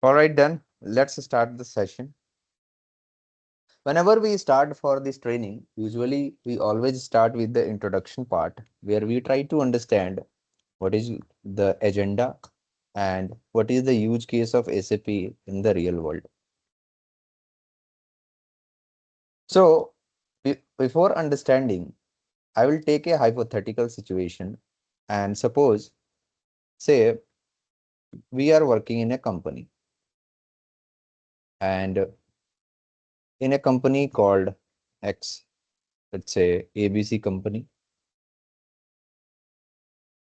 All right, then let's start the session. Whenever we start for this training, usually we always start with the introduction part where we try to understand what is the agenda and what is the use case of SAP in the real world. So, before understanding, I will take a hypothetical situation and suppose, say, we are working in a company and in a company called X, let's say ABC company.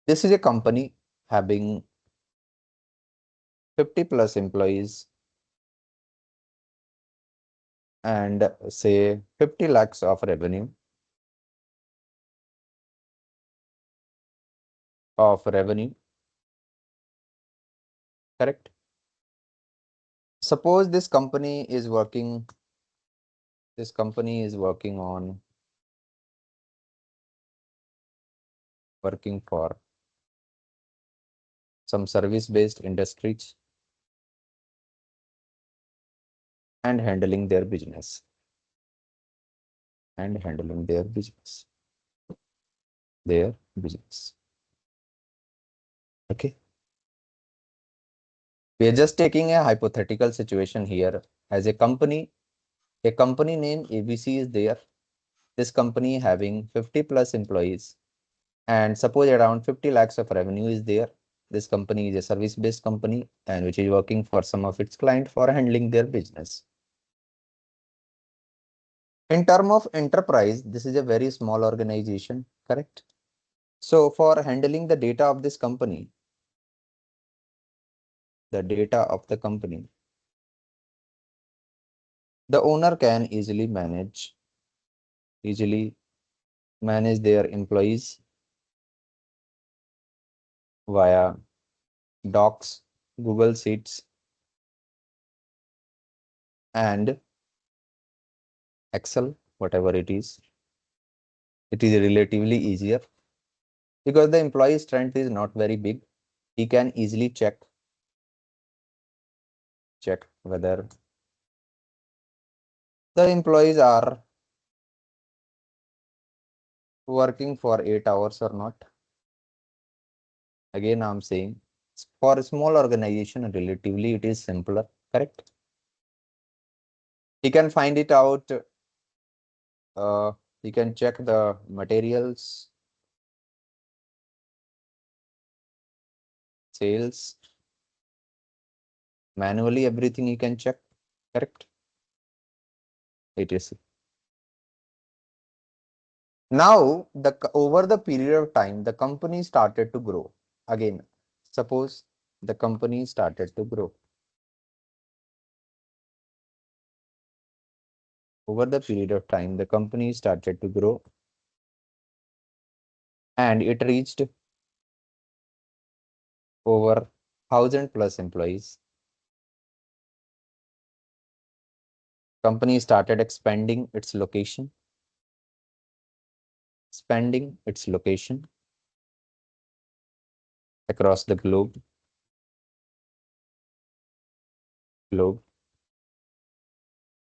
This is a company having 50 plus employees and say 50 lakhs of revenue, correct? Suppose this company is working for some service based industries and handling their business. Okay. We are just taking a hypothetical situation here. As a company named ABC is there. This company having 50 plus employees and suppose around 50 lakhs of revenue is there. This company is a service based company and which is working for some of its clients for handling their business. In term of enterprise, this is a very small organization, correct? So for handling the data of this company, the owner can easily manage their employees via Docs, Google Sheets, and Excel, whatever it is. It is relatively easier because the employee strength is not very big. He can easily check whether the employees are working for 8 hours or not. Again, I'm saying for a small organization, relatively it is simpler, correct? He can find it out. He can check the materials, sales, manually everything he can check, correct? It is. Now, over the period of time, the company started to grow. Again, suppose the company started to grow. Over the period of time, the company started to grow and it reached over 1,000 plus employees. Company started expanding its location across the globe,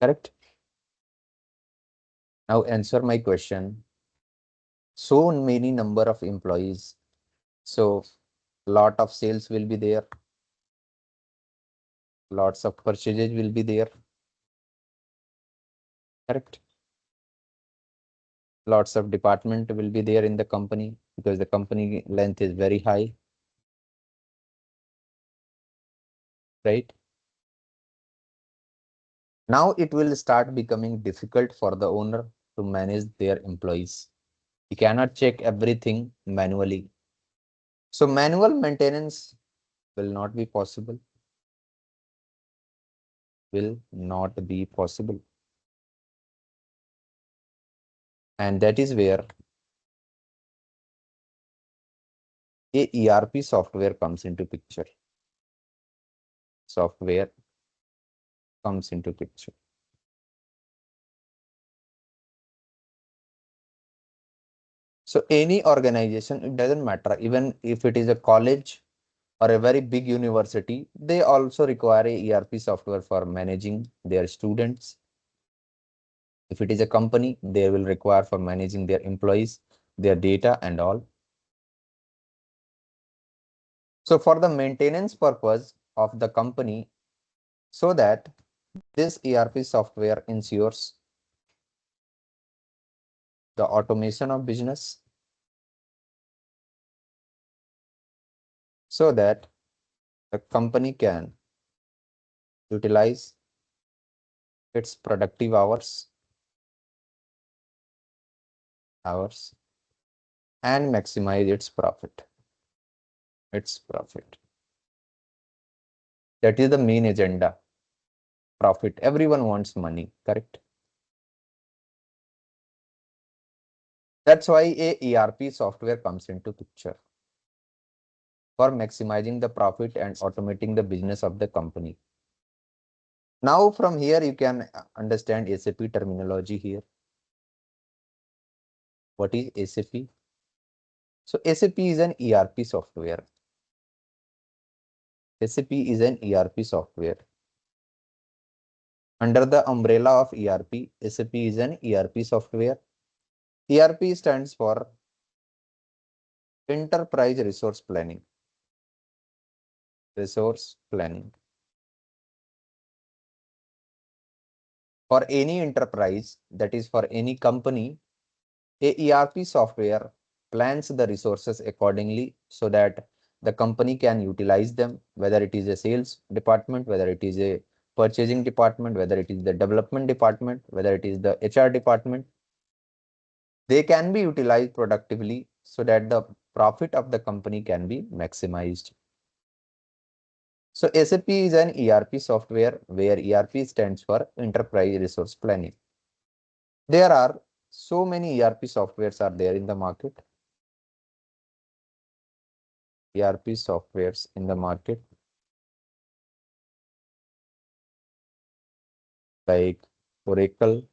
correct? Now answer my question. So many number of employees, so lot of sales will be there, lots of purchases will be there, correct? Lots of department will be there in the company because the company length is very high, right? Now it will start becoming difficult for the owner to manage their employees. He cannot check everything manually. So manual maintenance will not be possible, And that is where a ERP software comes into picture. So any organization, it doesn't matter, even if it is a college or a very big university, they also require a ERP software for managing their students. If it is a company, they will require for managing their employees, their data and all. So for the maintenance purpose of the company, so that this ERP software ensures the automation of business, so that the company can utilize its productive hours and maximize its profit. That is the main agenda. Profit. Everyone wants money, correct? That's why a ERP software comes into picture for maximizing the profit and automating the business of the company. Now from here you can understand SAP terminology here. What is SAP? So SAP is an ERP software. SAP is an ERP software. Under the umbrella of ERP, SAP is an ERP software. ERP stands for Enterprise Resource Planning. Resource planning. For any enterprise, that is for any company, a ERP software plans the resources accordingly so that the company can utilize them, whether it is a sales department, whether it is a purchasing department, whether it is the development department, whether it is the HR department. They can be utilized productively so that the profit of the company can be maximized. So SAP is an ERP software where ERP stands for Enterprise Resource Planning. There are so many ERP softwares are there in the market. ERP softwares in the market like Oracle.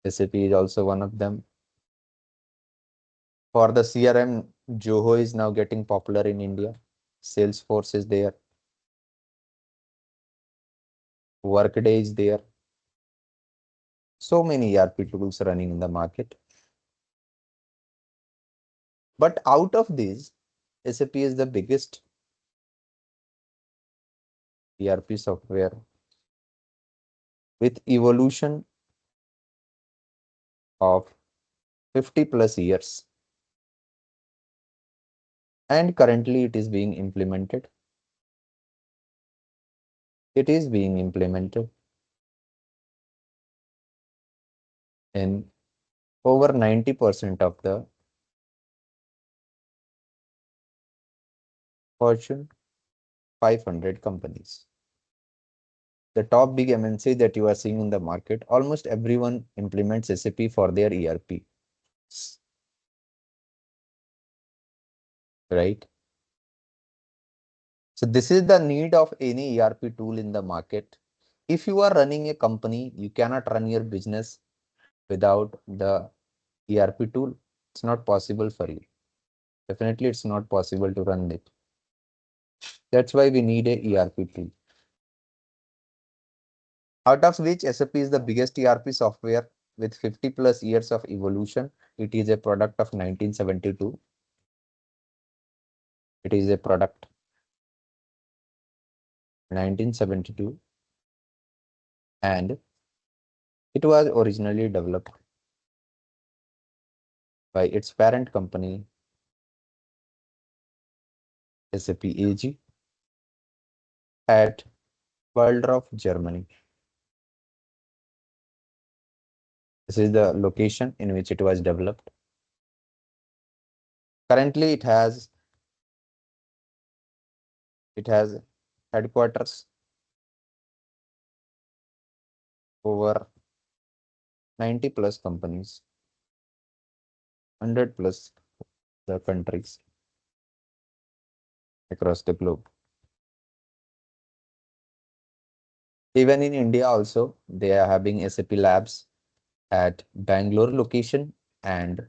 SAP is also one of them. For the CRM, Zoho is now getting popular in India. Salesforce is there. Workday is there. So many ERP tools running in the market. But out of these, SAP is the biggest ERP software with evolution of 50 plus years. And currently it is being implemented. It is being implemented in over 90% of the Fortune 500 companies. The top big MNC that you are seeing in the market, almost everyone implements SAP for their ERP, right? So this is the need of any ERP tool in the market. If you are running a company, you cannot run your business without the ERP tool. It's not possible for you. Definitely, it's not possible to run it. That's why we need a ERP tool. Out of which SAP is the biggest ERP software with 50 plus years of evolution. It is a product of 1972. It is a product 1972 and it was originally developed by its parent company SAP AG at Waldorf, Germany. This is the location in which it was developed. Currently, it has headquarters over 90 plus companies, 100 plus the countries across the globe. Even in India also, they are having SAP labs at Bangalore location and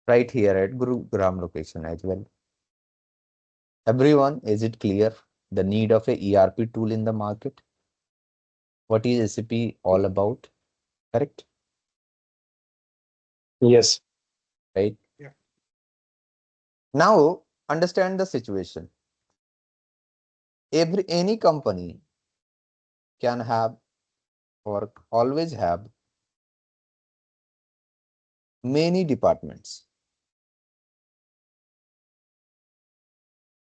right here at Gurugram location as well. Everyone, is it clear the need of a ERP tool in the market? What is SAP all about? Correct? Yes. Right? Yeah. Now, understand the situation. Any company can have or always have many departments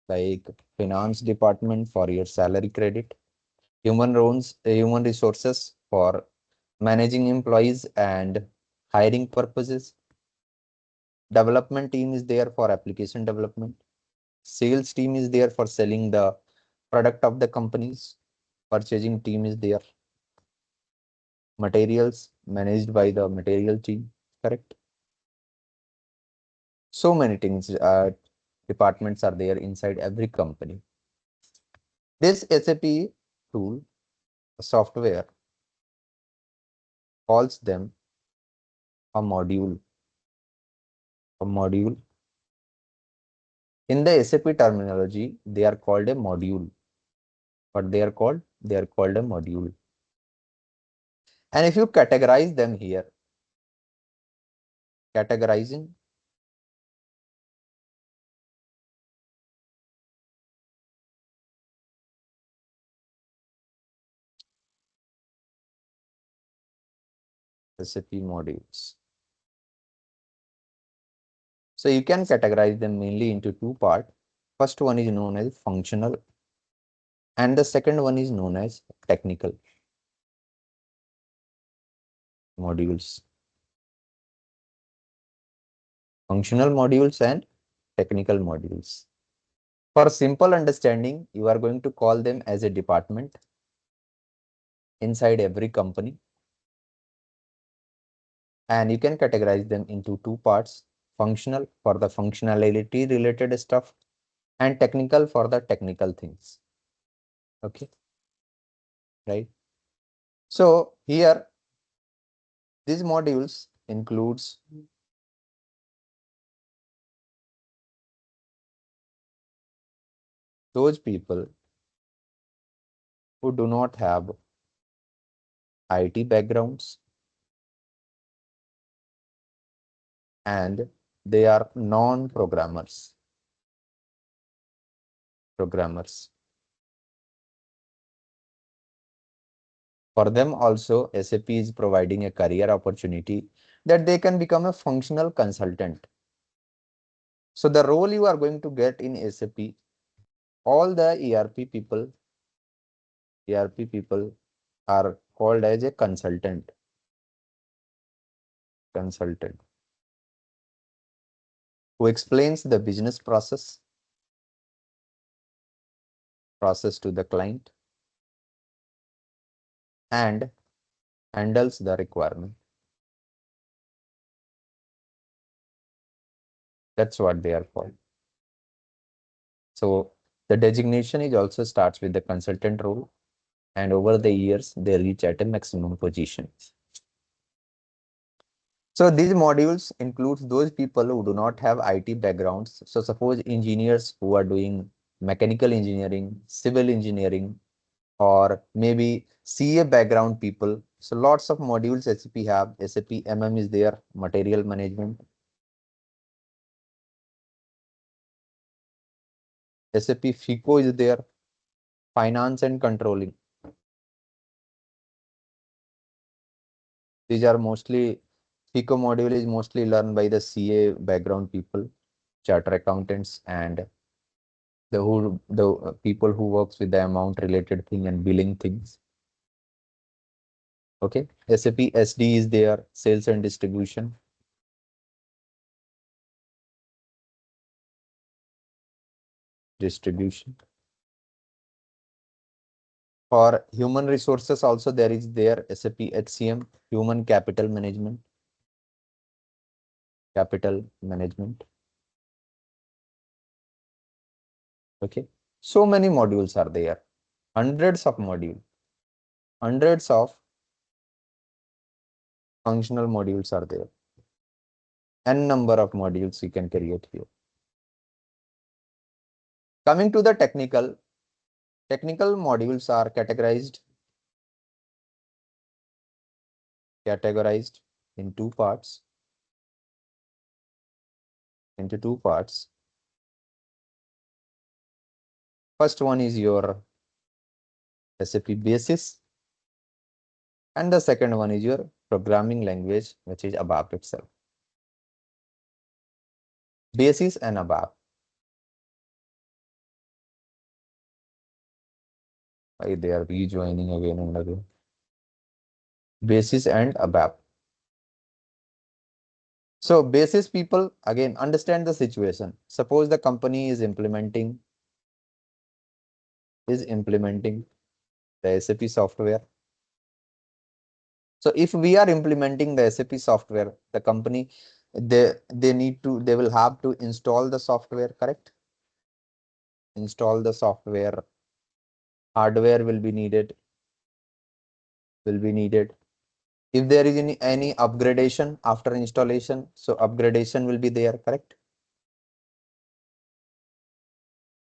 like finance department for your salary credit, human resources for managing employees and hiring purposes, development team is there for application development, sales team is there for selling the product of the companies, purchasing team is there, materials managed by the material team. Correct? So many things, departments are there inside every company. This SAP tool software calls them a module. A module. In the SAP terminology, they are called a module. What they are called? They are called a module. And if you categorize them here, categorizing SAP modules. So you can categorize them mainly into two parts. First one is known as functional, and the second one is known as technical modules. Functional modules and technical modules. For simple understanding, you are going to call them as a department inside every company, and you can categorize them into two parts: functional for the functionality related stuff and technical for the technical things. Okay, right? So here these modules includes those people who do not have IT backgrounds and they are non-programmers. For them also, SAP is providing a career opportunity that they can become a functional consultant. So the role you are going to get in SAP, all the ERP people are called as a consultant who explains the business process to the client and handles the requirement. That's what they are called. So the designation is also starts with the consultant role, and over the years they reach at a maximum position. So these modules includes those people who do not have IT backgrounds. So suppose engineers who are doing mechanical engineering, civil engineering, or maybe CA background people. So lots of modules SAP have. SAP MM is there, material management. SAP FICO is there, finance and controlling. These are mostly, FICO module is mostly learned by the CA background people, charter accountants, and the people who works with the amount related thing and billing things. Okay, SAP SD is there, sales and distribution. For human resources also there is there SAP HCM, human capital management. Okay, so many modules are there, hundreds of modules, hundreds of functional modules are there, n number of modules you can create here. Coming to the technical modules are categorized in two parts. First one is your SAP basis, and the second one is your programming language, which is ABAP itself. Basis and ABAP. Why they are rejoining again and again. Basis and ABAP. So basis people, again, understand the situation. Suppose the company is implementing the SAP software. So if we are implementing the SAP software, the company, they will have to install the software, correct? Install the software. Hardware will be needed. If there is any upgradation after installation, so upgradation will be there, correct?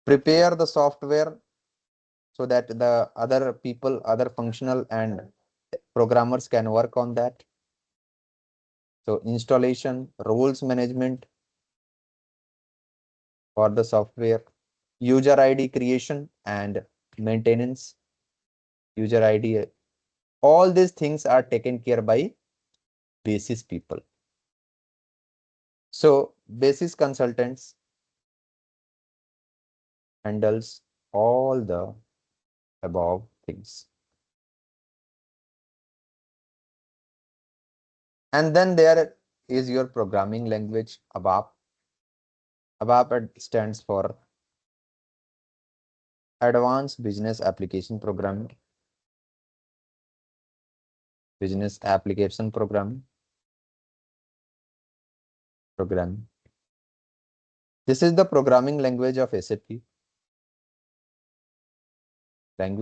Prepare the software so that the other people, other functional and programmers can work on that. So installation, rules management for the software, user ID creation and maintenance, user ID. All these things are taken care by basis people. So basis consultants handles all the above things. And then there is your programming language, ABAP. ABAP stands for Advanced Business Application Programming. Business Application Programming. This is the programming language of SAP. In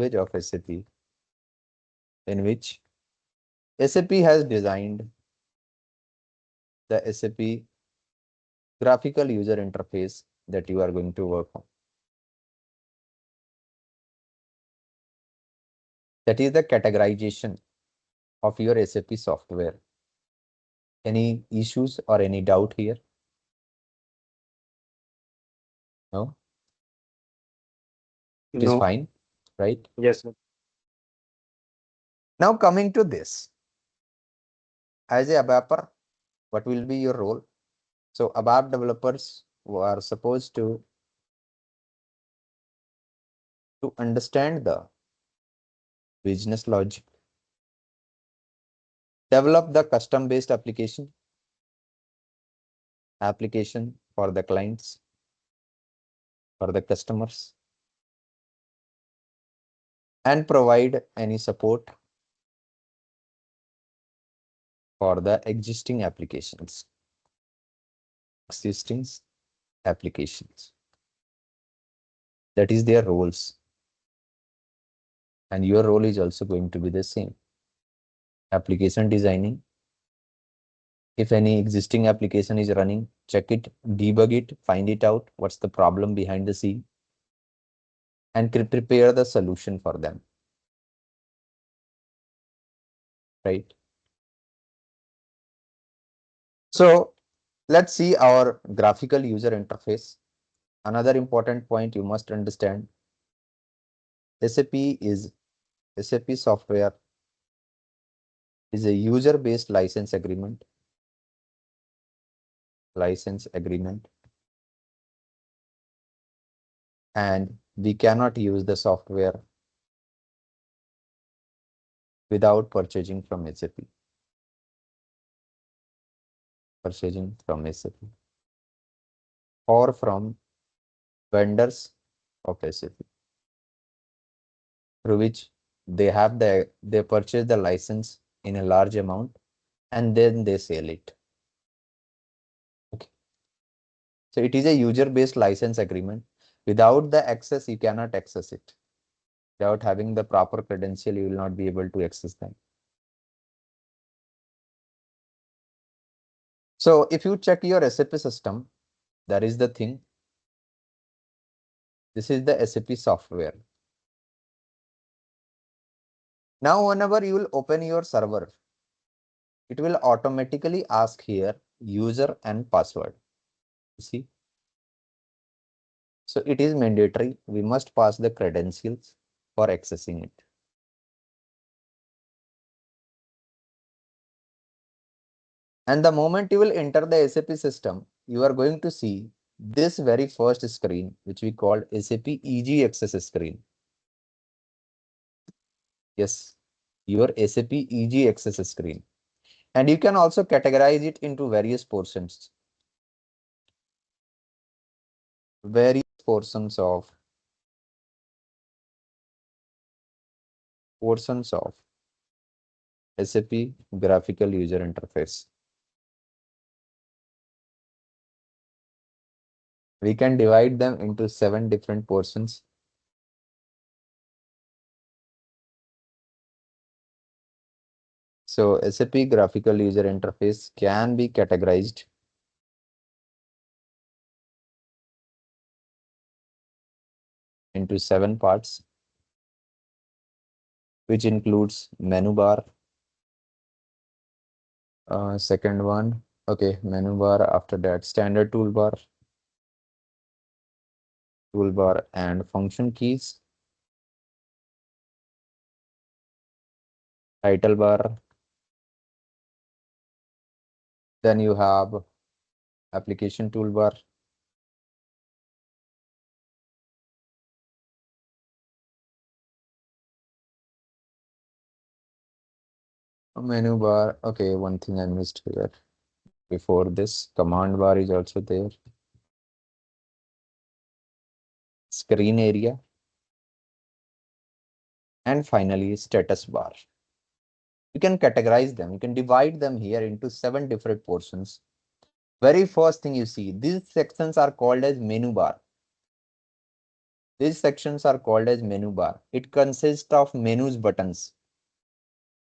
which SAP has designed the SAP graphical user interface that you are going to work on. That is the categorization of your SAP software. Any issues or any doubt here? No? It is fine, right? Yes, sir. Now coming to this. As a ABAPer, what will be your role? So ABAP developers who are supposed to understand the business logic, develop the custom-based application for the clients, for the customers, and provide any support for the existing applications. That is their roles. And your role is also going to be the same. Application designing. If any existing application is running, check it, debug it, find it out, what's the problem behind the scene, and prepare the solution for them. Right? So let's see our graphical user interface. Another important point you must understand, SAP software is a user-based license agreement. And we cannot use the software without purchasing from SAP. Or from vendors of SAP, through which they purchase the license in a large amount and then they sell it. Okay. So it is a user-based license agreement. Without the access, you cannot access it. Without having the proper credential, you will not be able to access them. So if you check your SAP system, that is the thing. This is the SAP software. Now, whenever you will open your server, it will automatically ask here user and password. See, so it is mandatory. We must pass the credentials for accessing it. And the moment you will enter the SAP system, you are going to see this very first screen, which we call SAP EG access screen. Yes, your SAP EG access screen. And you can also categorize it into various portions. Various portions of SAP graphical user interface. We can divide them into 7 different portions. So SAP graphical user interface can be categorized into 7 parts, which includes menu bar. Second one, okay, menu bar. After that, standard toolbar and function keys, title bar. Then you have application toolbar, menu bar. Okay, one thing I missed here. Before this, command bar is also there. Screen area. And finally, status bar. You can categorize them. You can divide them here into 7 different portions. Very first thing you see, these sections are called as menu bar. These sections are called as menu bar. It consists of menus buttons.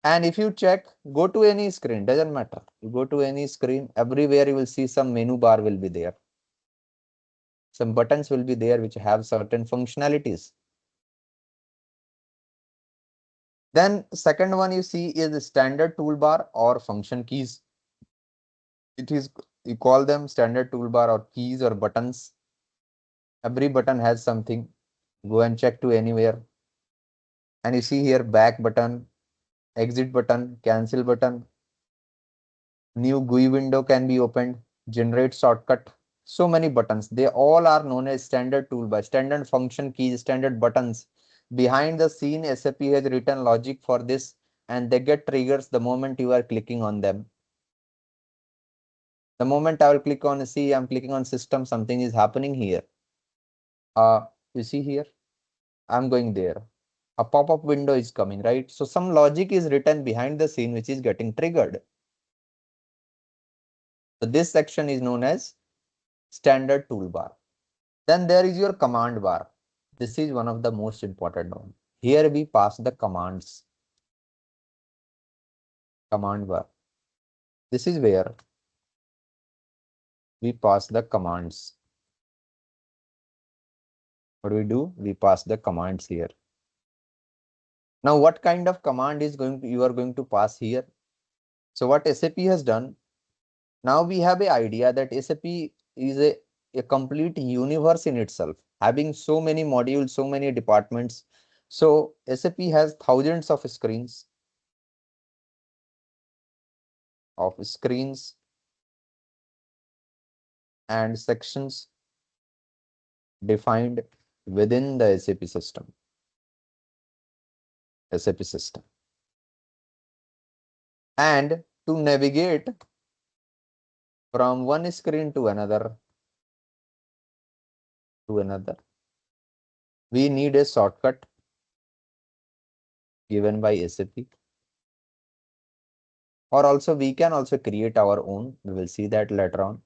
And if you check, go to any screen, doesn't matter. You go to any screen, everywhere you will see some menu bar will be there. Some buttons will be there which have certain functionalities. Then second one you see is the standard toolbar or function keys. It is, you call them standard toolbar or keys or buttons. Every button has something. Go and check to anywhere. And you see here back button, exit button, cancel button. New GUI window can be opened, generate shortcut. So many buttons. They all are known as standard toolbar, standard function keys, standard buttons. Behind the scene, SAP has written logic for this and they get triggers the moment you are clicking on them. The moment I will click on see, I'm clicking on system, something is happening here. You see here, I'm going there. A pop-up window is coming, right? So some logic is written behind the scene, which is getting triggered. So this section is known as standard toolbar. Then there is your command bar. This is one of the most important one. Here we pass the commands. Command bar. This is where we pass the commands. What do we do? We pass the commands here. Now, what kind of command is you are going to pass here? So what SAP has done, now we have an idea that SAP is a complete universe in itself, having so many modules, so many departments. So SAP has thousands of screens and sections defined within the SAP system. And to navigate from one screen to another, we need a shortcut given by SAP. Or also we can also create our own. We will see that later on.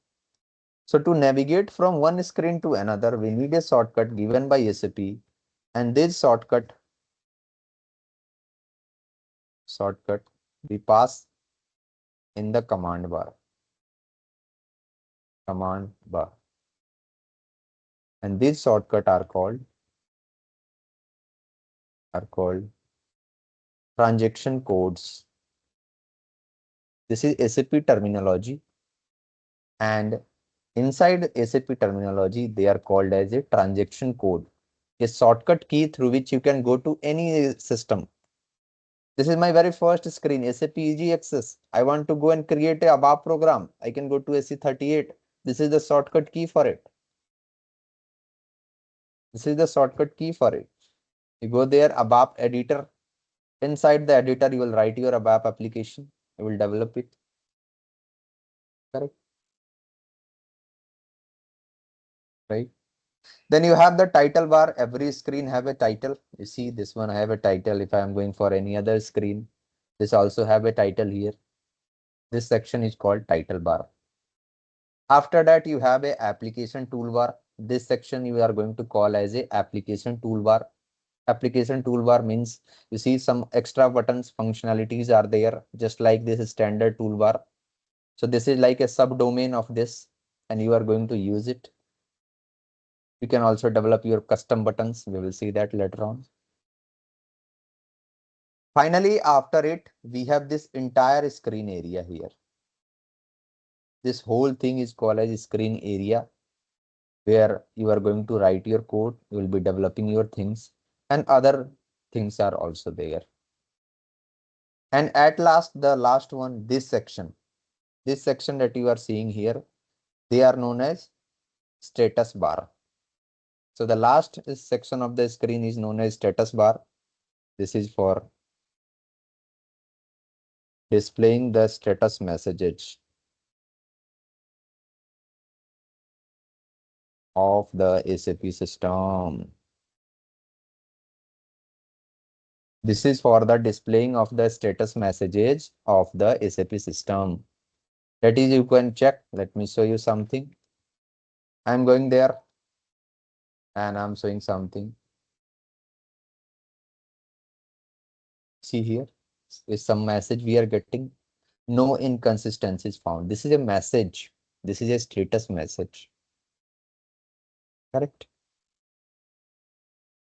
So to navigate from one screen to another, we need a shortcut given by SAP, and this shortcut we pass in the command bar. And these shortcut are called transaction codes. This is SAP terminology, and inside SAP terminology, they are called as a transaction code, a shortcut key through which you can go to any system. This is my very first screen, SAP Easy Access. I want to go and create a ABAP program. I can go to SC38. This is the shortcut key for it. This is the shortcut key for it. You go there, ABAP editor. Inside the editor, you will write your ABAP application. You will develop it. Correct. Right. Then you have the title bar. Every screen have a title. You see this one, I have a title. If I am going for any other screen, this also have a title here. This section is called title bar. After that, you have a application toolbar. This section you are going to call as a application toolbar. Application toolbar means you see some extra buttons, functionalities are there, just like this standard toolbar. So this is like a subdomain of this, and you are going to use it. You can also develop your custom buttons. We will see that later on. Finally, after it, we have this entire screen area here. This whole thing is called as screen area, where you are going to write your code. You will be developing your things, and other things are also there. And at last, the last one, this section that you are seeing here, they are known as status bar. So the last section of the screen is known as status bar. This is for displaying the status messages of the SAP system. This is for the displaying of the status messages of the SAP system. That is, you can check. Let me show you something. I'm going there and I'm showing something. See here is some message we are getting. No inconsistencies found. This is a message. This is a status message. Correct.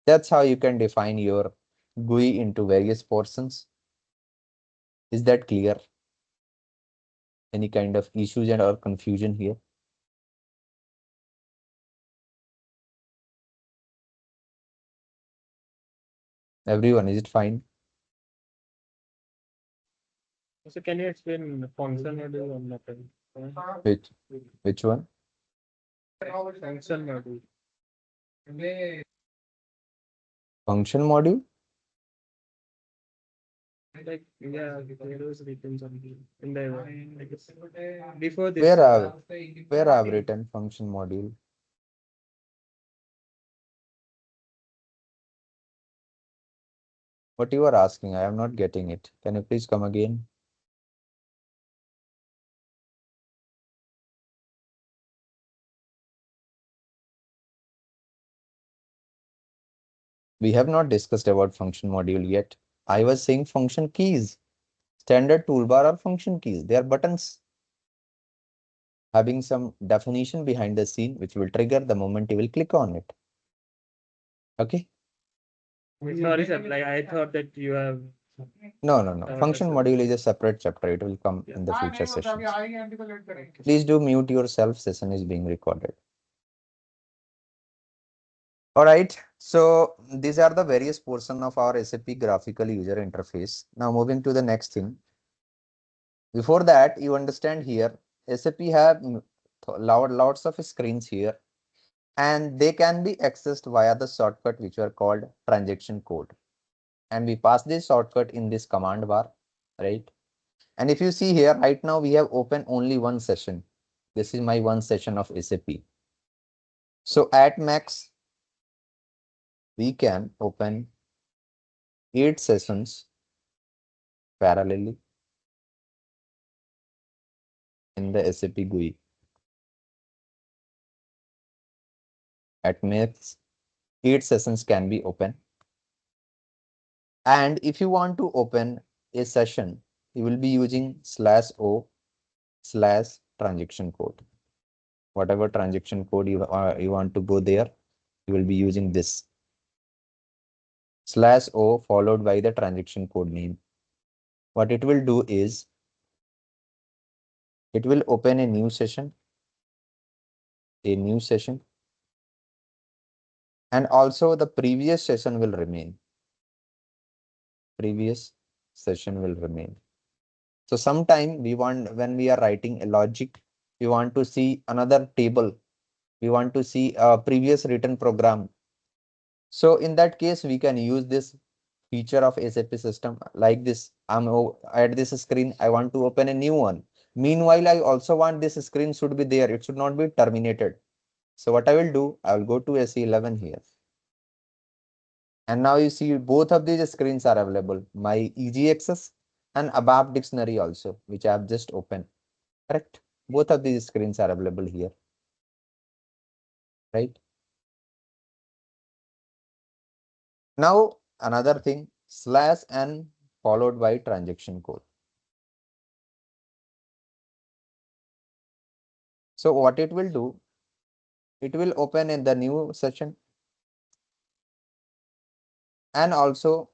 That's how you can define your GUI into various portions. Is that clear? Any kind of issues and or confusion here? Everyone, is it fine? So can you explain the function module or nothing? Which one? Function module. Function module? Like yeah, it was written something in the I guess. Before this. Where I've written function module? What you are asking? I am not getting it. Can you please come again? We have not discussed about function module yet. I was saying function keys. Standard toolbar or function keys. They are buttons having some definition behind the scene, which will trigger the moment you will click on it. Okay. Sorry, sir. Like I thought that you have. No. Function module is a separate chapter. It will come in the future sessions. Please do mute yourself. Session is being recorded. All right. So these are the various portion of our SAP graphical user interface. Now moving to the next thing. Before that, you understand here, SAP have lots of screens here, and they can be accessed via the shortcut which are called transaction code. And we pass this shortcut in this command bar, right? And if you see here, right now we have opened only one session. This is my one session of SAP. So at max, we can open 8 sessions parallelly in the SAP GUI. At max, 8 sessions can be open. And if you want to open a session, you will be using /o/transaction code. Whatever transaction code you want to go there, you will be using this /o followed by the transaction code name. What it will do is it will open a new session, and also the previous session will remain. So sometime we want, when we are writing a logic, we want to see another table. We want to see a previous written program. So in that case, we can use this feature of SAP system like this. At this screen, I want to open a new one. Meanwhile, I also want this screen should be there. It should not be terminated. So what I will do, I will go to SE11 here. And now you see both of these screens are available. My easy access and ABAP dictionary also, which I have just opened. Correct? Both of these screens are available here. Right? Now, another thing, /n followed by transaction code. So what it will do, it will open in the new session, and also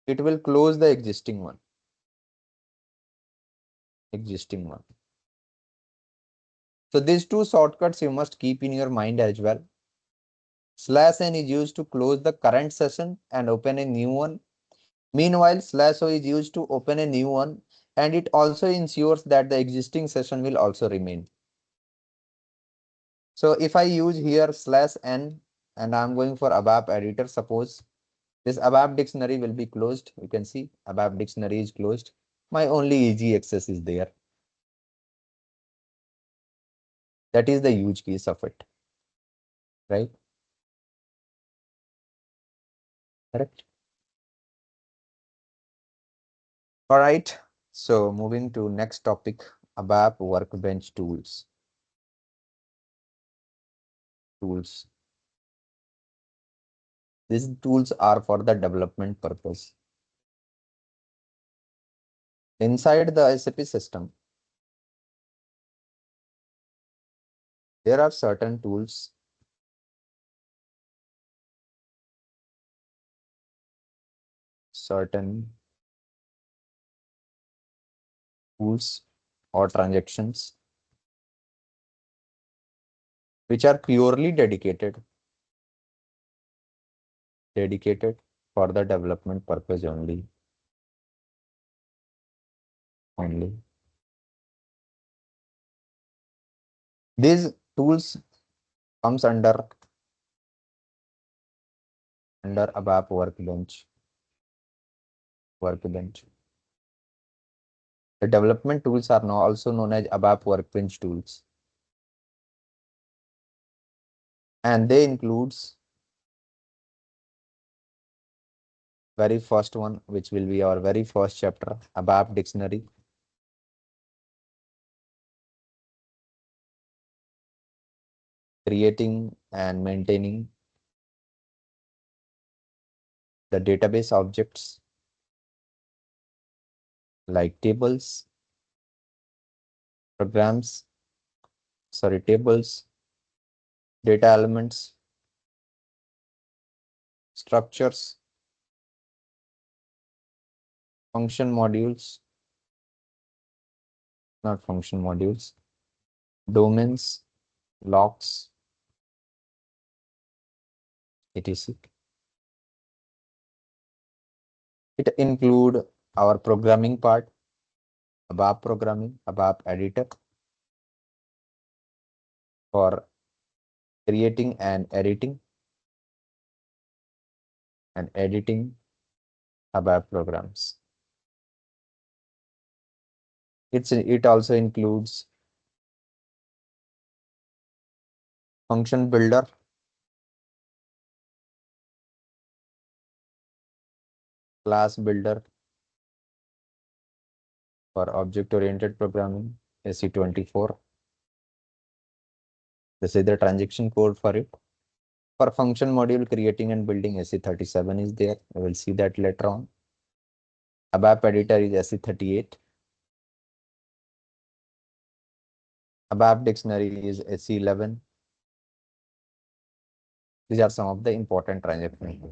it will close the existing one. So these two shortcuts you must keep in your mind as well. /n is used to close the current session and open a new one. Meanwhile, /o is used to open a new one, and it also ensures that the existing session will also remain. So if I use here /n and I'm going for ABAP editor, suppose this ABAP dictionary will be closed. You can see ABAP dictionary is closed. My only easy access is there. That is the huge case of it, right? Correct. All right. So moving to next topic, ABAP workbench tools. These tools are for the development purpose. Inside the SAP system, there are certain tools or transactions which are purely dedicated for the development purpose only. These tools comes under ABAP workbench. The development tools are now also known as ABAP workbench tools, and they includes very first one, which will be our very first chapter, ABAP dictionary. Creating and maintaining the database objects like tables, data elements, structures, function modules, domains, locks, etc. It include our programming part, ABAP programming, ABAP editor for creating and editing ABAP programs. It also includes function builder, class builder for object-oriented programming, SE24. This is the transaction code for it. For function module creating and building, SE37 is there. We will see that later on. ABAP editor is SE38. ABAP dictionary is SC11. These are some of the important transactions.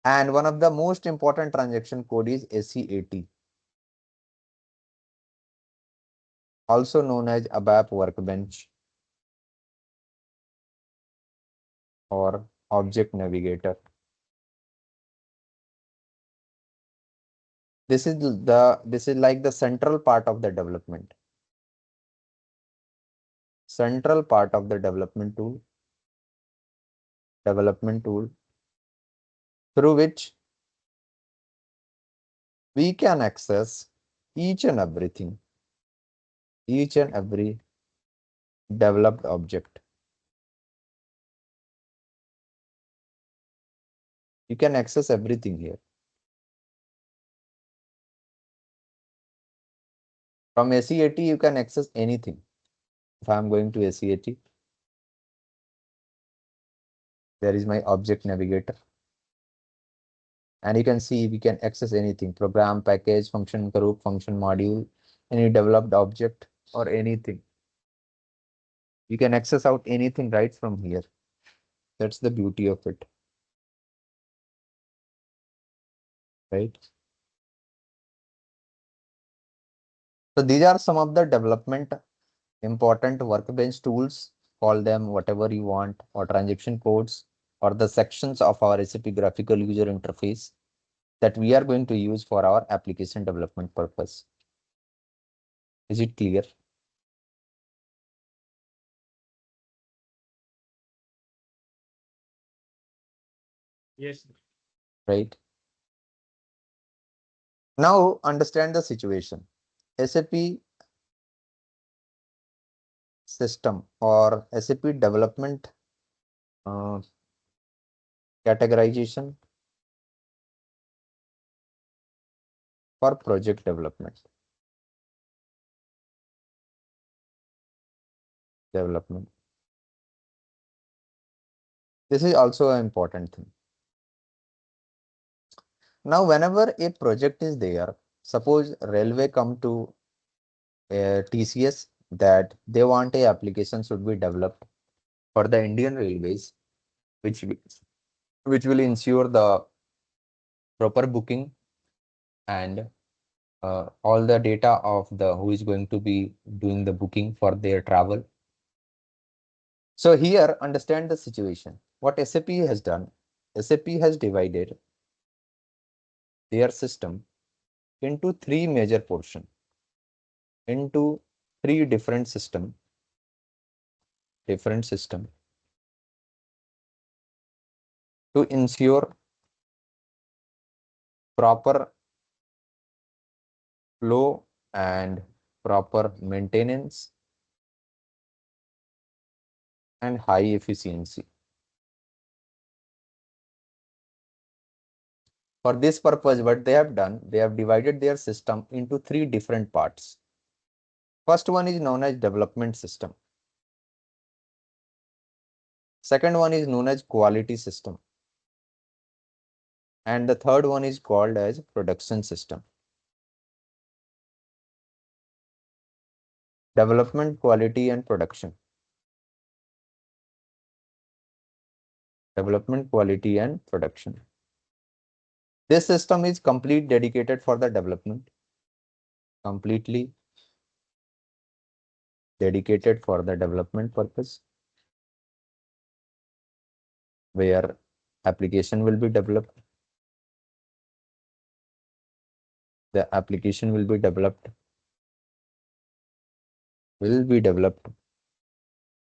And one of the most important transaction code is SC80, also known as ABAP Workbench or Object Navigator. This is like the central part of the development. Central part of the development tool through which we can access each and everything, each and every developed object. You can access everything here. From SE80, you can access anything. If I'm going to SE80, there is my object navigator. And you can see we can access anything, program, package, function group, function module, any developed object or anything. You can access out anything right from here. That's the beauty of it. Right? So these are some of the development important workbench tools. Call them whatever you want, or transaction codes, or the sections of our SAP graphical user interface that we are going to use for our application development purpose. Is it clear? Yes. Right? Now understand the situation. SAP system or SAP development categorization for project development. This is also an important thing. Now, whenever a project is there, suppose railway come to TCS that they want a application should be developed for the Indian Railways, which will ensure the proper booking and all the data of the who is going to be doing the booking for their travel. So here, understand the situation. What SAP has done, SAP has divided their system into three major portions, into three different system to ensure proper flow and proper maintenance and high efficiency. For this purpose, what they have done, they have divided their system into three different parts. First one is known as development system. Second one is known as quality system. And the third one is called as production system. Development, quality, and production. Development, quality, and production. This system is completely dedicated for the development. Completely dedicated for the development purpose, where application will be developed. The application will be developed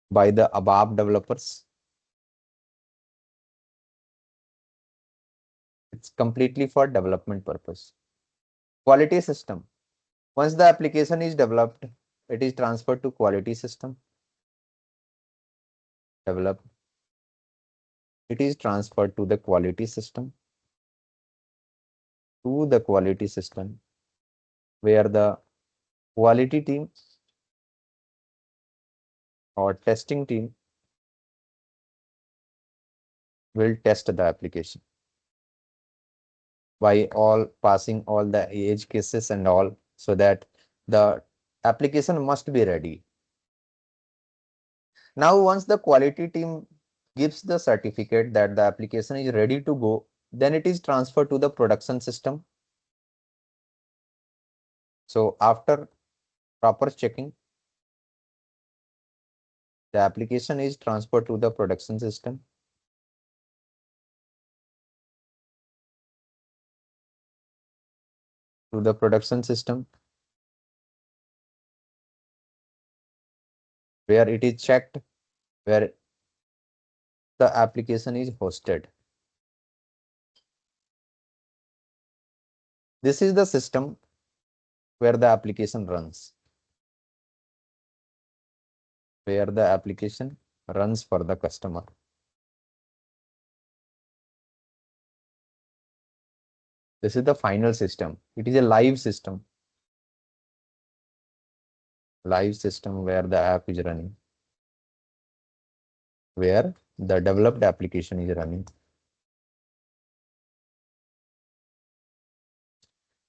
by the ABAP developers. It's completely for development purpose. Quality system. Once the application is developed, it is transferred to quality system. Developed. It is transferred to the quality system. Where the quality team or testing team will test the application by all passing all the edge cases and all, so that the application must be ready. Now, once the quality team gives the certificate that the application is ready to go, then it is transferred to the production system. So after proper checking, the application is transferred to the production system. To the production system, where it is checked, where the application is hosted. This is the system where the application runs, where the application runs for the customer. This is the final system. It is a live system where the app is running, where the developed application is running.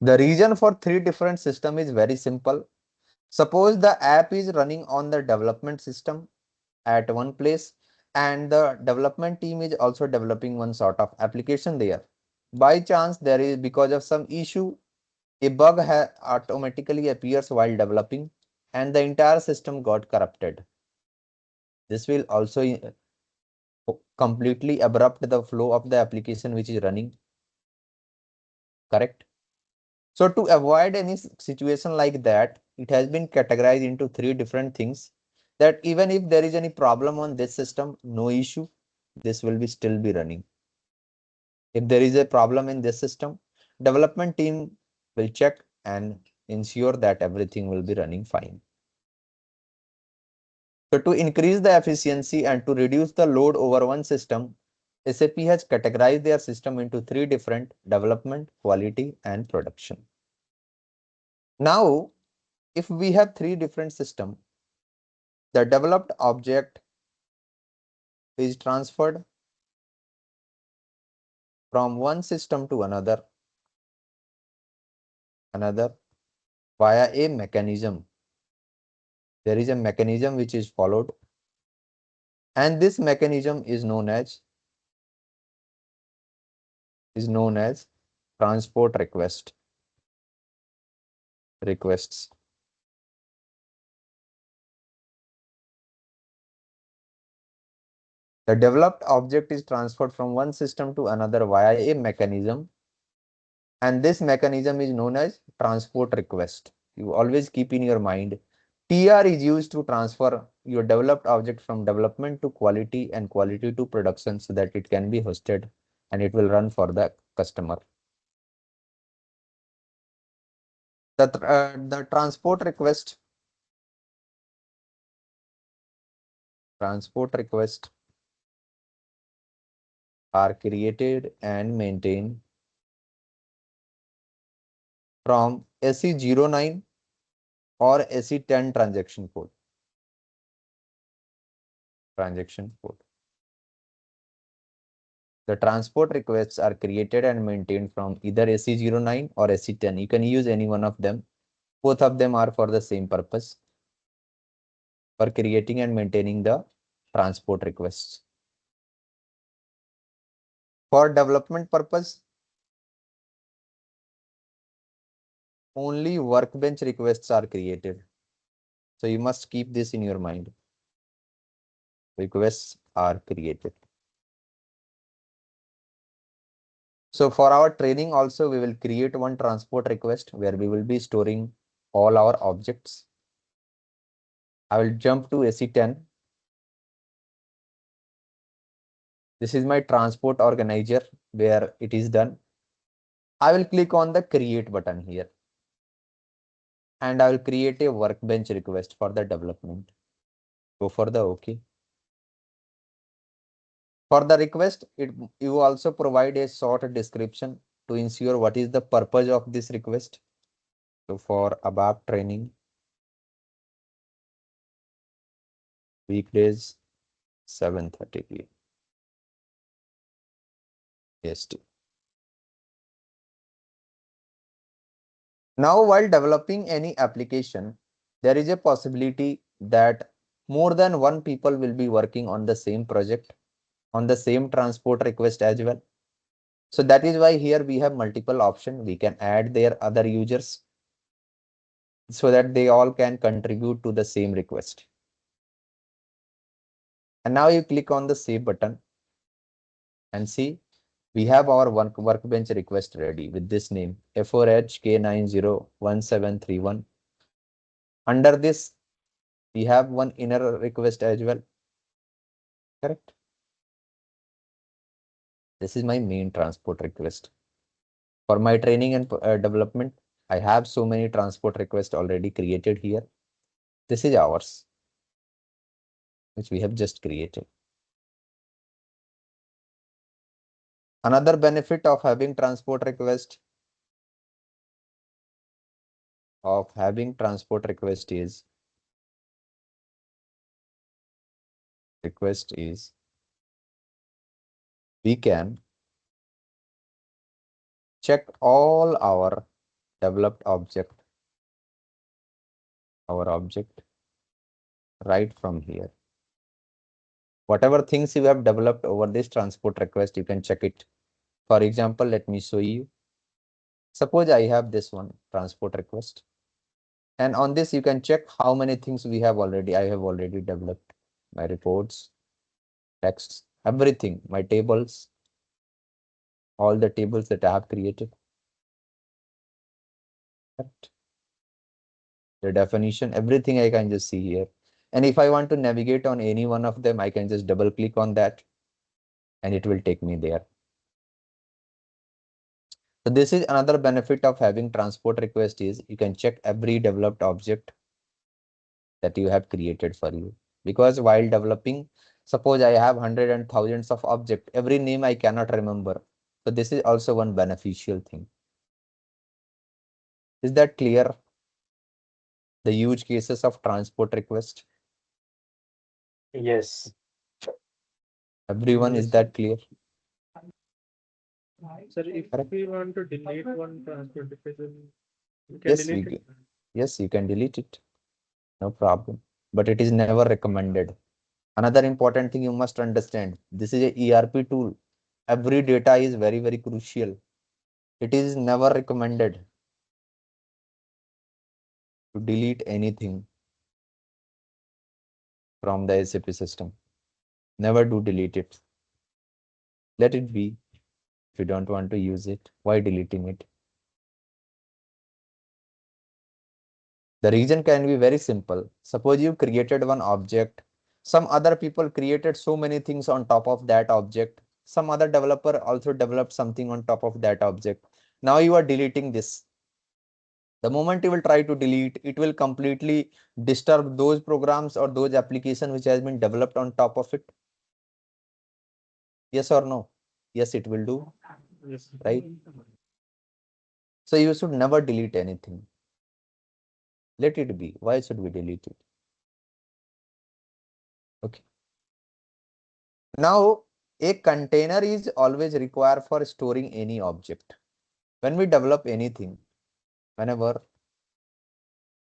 The reason for three different systems is very simple. Suppose the app is running on the development system at one place, and the development team is also developing one sort of application there. By chance, there is, because of some issue, a bug automatically appears while developing, and the entire system got corrupted. This will also completely abrupt the flow of the application which is running. Correct? So to avoid any situation like that, it has been categorized into three different things, that even if there is any problem on this system, no issue, this will be still be running. If there is a problem in this system, development team will check and ensure that everything will be running fine. So to increase the efficiency and to reduce the load over one system, SAP has categorized their system into three different: development, quality, and production. Now, if we have three different systems, the developed object is transferred from one system to another via a mechanism. There is a mechanism which is followed, and this mechanism is known as transport requests. The developed object is transferred from one system to another via a mechanism, and this mechanism is known as transport request. You always keep in your mind, TR is used to transfer your developed object from development to quality and quality to production, so that it can be hosted and it will run for the customer. The transport requests are created and maintained from SE09 or SE10 transaction code. The transport requests are created and maintained from either SE09 or SE10. You can use any one of them. Both of them are for the same purpose, for creating and maintaining the transport requests. For development purpose, only workbench requests are created. So you must keep this in your mind. Requests are created. So for our training also, we will create one transport request where we will be storing all our objects. I will jump to SE10. This is my transport organizer where it is done. I will click on the create button here, and I will create a workbench request for the development. Go for the OK. For the request, you also provide a short description to ensure what is the purpose of this request. So for ABAP training, weekdays 7:30 p.m. EST. Now, while developing any application, there is a possibility that more than one people will be working on the same project, on the same transport request as well. So that is why here we have multiple options. We can add their other users so that they all can contribute to the same request. And now you click on the save button and see we have our workbench request ready with this name F4HK901731. Under this, we have one inner request as well. Correct. This is my main transport request. For my training and development, I have so many transport requests already created here. This is ours, which we have just created. Another benefit of having transport request is we can check all our developed object, right from here. Whatever things you have developed over this transport request, you can check it. For example, let me show you. Suppose I have this one transport request. And on this, you can check how many things I have already developed. My reports, texts, everything, my tables, all the tables that I have created. The definition, everything I can just see here. And if I want to navigate on any one of them, I can just double click on that and it will take me there. So this is another benefit of having transport request is you can check every developed object that you have created for you. Because while developing, suppose I have hundreds and thousands of objects, every name I cannot remember. So this is also one beneficial thing. Is that clear? The huge cases of transport request. Yes. Everyone, is that clear? Sir, if Correct. we want to delete one transport request, we can Yes, delete it. yes, you can delete it. No problem. But it is never recommended. Another important thing you must understand, this is a ERP tool. Every data is very, very crucial. It is never recommended to delete anything from the SAP system. Never do delete it. Let it be. If you don't want to use it, why deleting it? The reason can be very simple. Suppose you created one object. Some other people created so many things on top of that object. Some other developer also developed something on top of that object. Now you are deleting this. The moment you will try to delete, it will completely disturb those programs or those applications which has been developed on top of it. Yes or no? Yes, it will do. Yes. Right? So you should never delete anything. Let it be. Why should we delete it? Okay. Now, a container is always required for storing any object. When we develop anything, whenever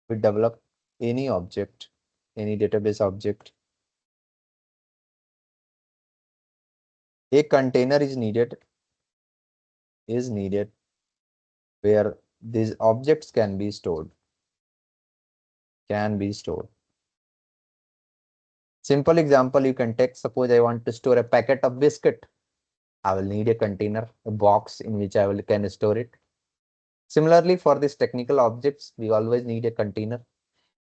we develop any object, any database object, a container is needed where these objects can be stored. Simple example you can take, suppose I want to store a packet of biscuit. I will need a container, a box in which can store it. Similarly, for these technical objects, we always need a container.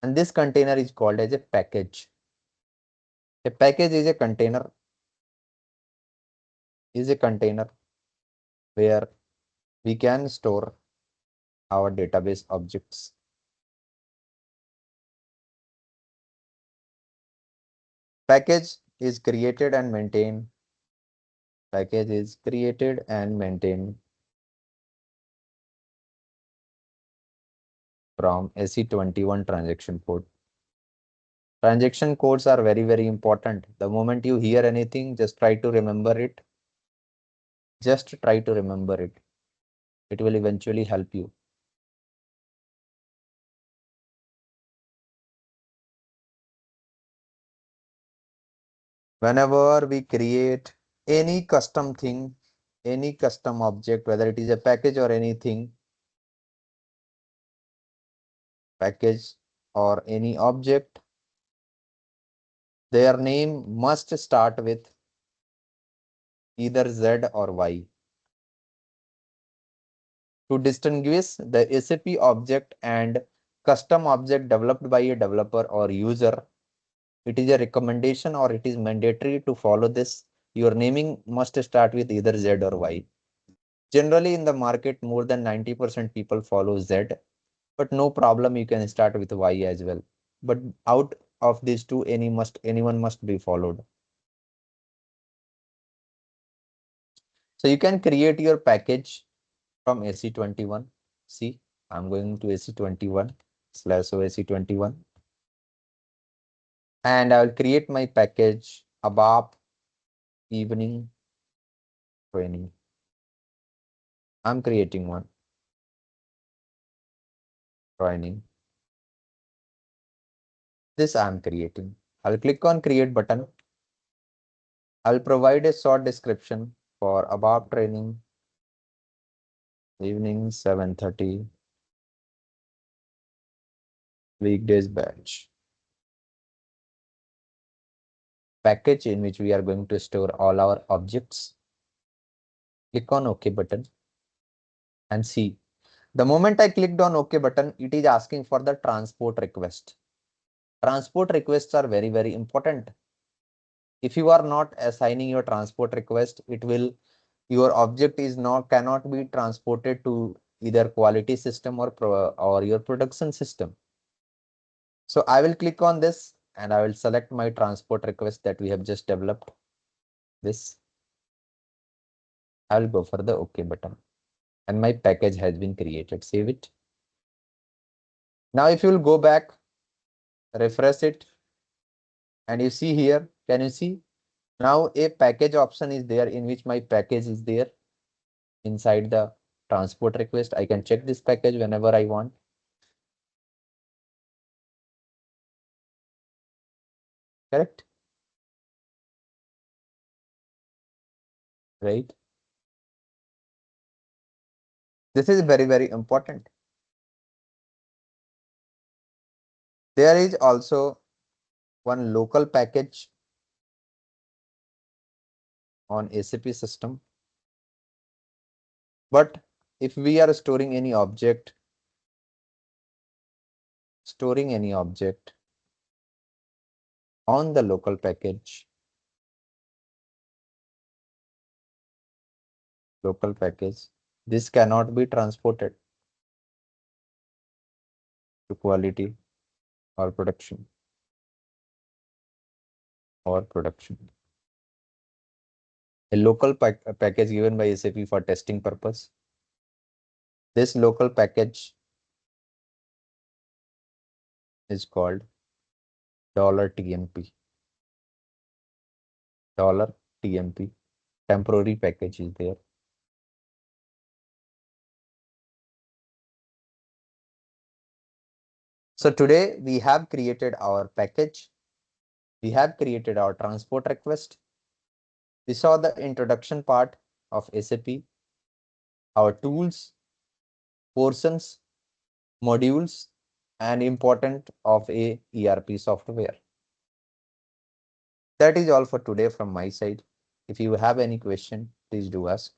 And this container is called as a package. A package is a container where we can store our database objects. Package is created and maintained. From SE21 transaction code. Transaction codes are very, very important. The moment you hear anything, just try to remember it. It will eventually help you. Whenever we create any custom thing, any custom object, whether it is a package or anything, package or any object, their name must start with either Z or Y. To distinguish the SAP object and custom object developed by a developer or user, it is a recommendation or it is mandatory to follow this. Your naming must start with either Z or Y. Generally in the market, more than 90% people follow Z, but no problem, you can start with Y as well. But out of these two, anyone must be followed. So you can create your package from AC21. See, I'm going to AC21/OAC21 and I will create my package ABAP evening training. I'm creating one training. This I'm creating. I'll click on create button. I'll provide a short description for ABAP training evening 7:30 weekdays batch. Package in which we are going to store all our objects. Click on OK button and see. The moment I clicked on OK button, it is asking for the transport request. Transport requests are very, very important. If you are not assigning your transport request, your object cannot be transported to either quality system or your production system. So I will click on this and I will select my transport request that we have just developed. This. I will go for the OK button and my package has been created. Save it. Now, if you will go back, refresh it, and you see here, can you see? Now a package option is there in which my package is there inside the transport request. I can check this package whenever I want. Correct? Right? This is very, very important. There is also one local package on SAP system. But if we are storing any object on the local package, this cannot be transported to quality or production. A local package given by SAP for testing purpose. This local package is called $TMP. $TMP. Temporary package is there. So today we have created our package. We have created our transport request. We saw the introduction part of SAP, our tools, portions, modules, and important of a ERP software. That is all for today from my side. If you have any question, please do ask.